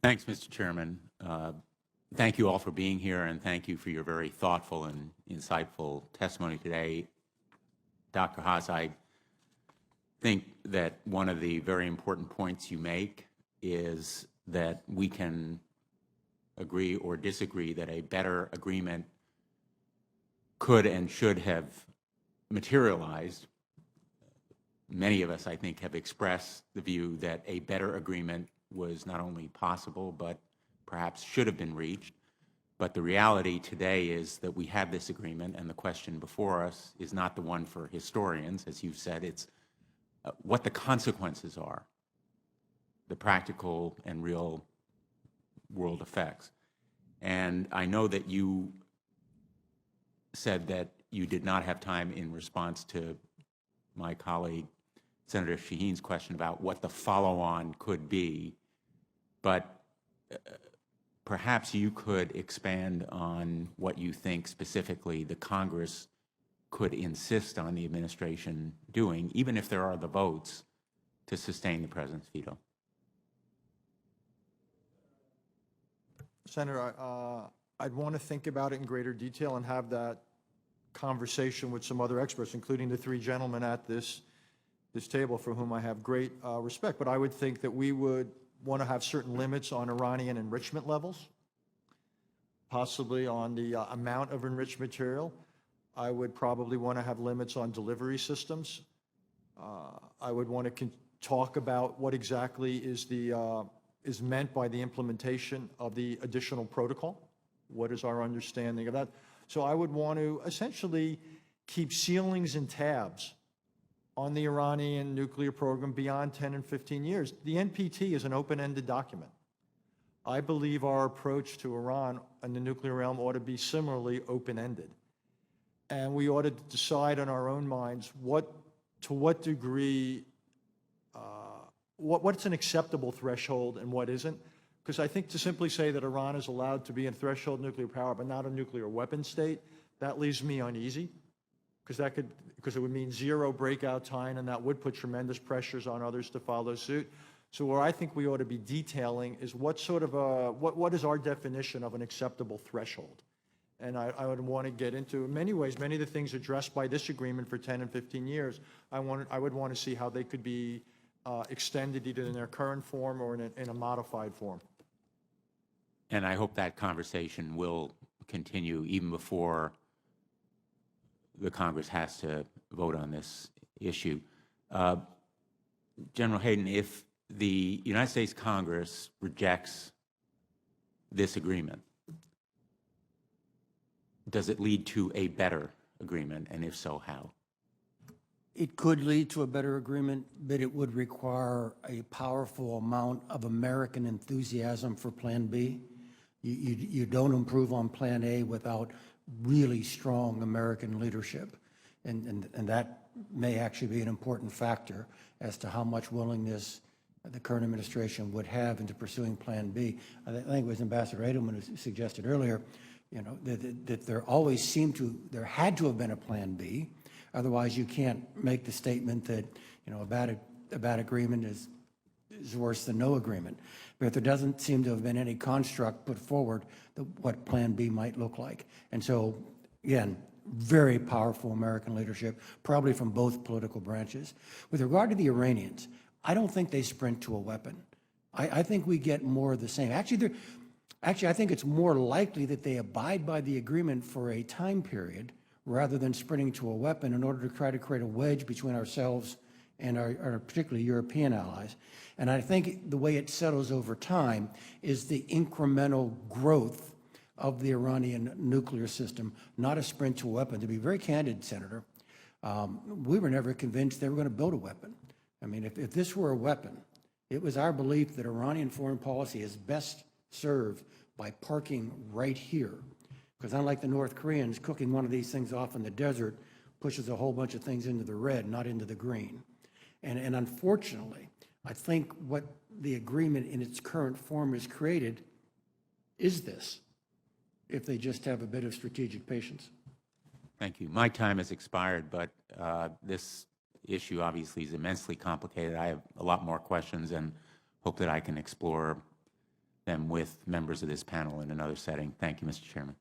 Thanks, Mr. Chairman. Thank you all for being here, and thank you for your very thoughtful and insightful testimony today. Dr. Haas, I think that one of the very important points you make is that we can agree or disagree that a better agreement could and should have materialized. Many of us, I think, have expressed the view that a better agreement was not only possible, but perhaps should have been reached. But the reality today is that we have this agreement, and the question before us is not the one for historians, as you've said. It's what the consequences are, the practical and real world effects. And I know that you said that you did not have time in response to my colleague, Senator Shaheen's question about what the follow-on could be, but perhaps you could expand on what you think specifically the Congress could insist on the administration doing, even if there are the votes to sustain the president's veto. Senator, I'd want to think about it in greater detail and have that conversation with some other experts, including the three gentlemen at this table for whom I have great respect. But I would think that we would want to have certain limits on Iranian enrichment levels, possibly on the amount of enriched material. I would probably want to have limits on delivery systems. I would want to talk about what exactly is meant by the implementation of the additional protocol. What is our understanding of that? So I would want to essentially keep ceilings and tabs on the Iranian nuclear program beyond 10 and 15 years. The NPT is an open-ended document. I believe our approach to Iran and the nuclear realm ought to be similarly open-ended. And we ought to decide in our own minds to what degree, what's an acceptable threshold and what isn't. Because I think to simply say that Iran is allowed to be a threshold nuclear power but not a nuclear weapon state, that leaves me uneasy. Because it would mean zero breakout time, and that would put tremendous pressures on others to follow suit. So where I think we ought to be detailing is what is our definition of an acceptable threshold. And I would want to get into, in many ways, many of the things addressed by this agreement for 10 and 15 years, I would want to see how they could be extended either in their current form or in a modified form. And I hope that conversation will continue even before the Congress has to vote on this issue. General Hayden, if the United States Congress rejects this agreement, does it lead to a better agreement, and if so, how? It could lead to a better agreement, but it would require a powerful amount of American enthusiasm for Plan B. You don't improve on Plan A without really strong American leadership. And that may actually be an important factor as to how much willingness the current administration would have into pursuing Plan B. I think it was Ambassador Edelman who suggested earlier, that there had to have been a Plan B. Otherwise, you can't make the statement that, a bad agreement is worse than no agreement. But there doesn't seem to have been any construct put forward what Plan B might look like. And so, again, very powerful American leadership, probably from both political branches. With regard to the Iranians, I don't think they sprint to a weapon. I think we get more of the same. Actually, I think it's more likely that they abide by the agreement for a time period rather than sprinting to a weapon in order to try to create a wedge between ourselves and our particularly European allies. And I think the way it settles over time is the incremental growth of the Iranian nuclear system, not a sprint to a weapon. To be very candid, Senator, we were never convinced they were going to build a weapon. I mean, if this were a weapon, it was our belief that Iranian foreign policy is best served by parking right here. Because unlike the North Koreans, cooking one of these things off in the desert pushes a whole bunch of things into the red, not into the green. And unfortunately, I think what the agreement in its current form has created is this, if they just have a bit of strategic patience. Thank you. My time has expired, but this issue obviously is immensely complicated. I have a lot more questions and hope that I can explore them with members of this panel in another setting. Thank you, Mr. Chairman.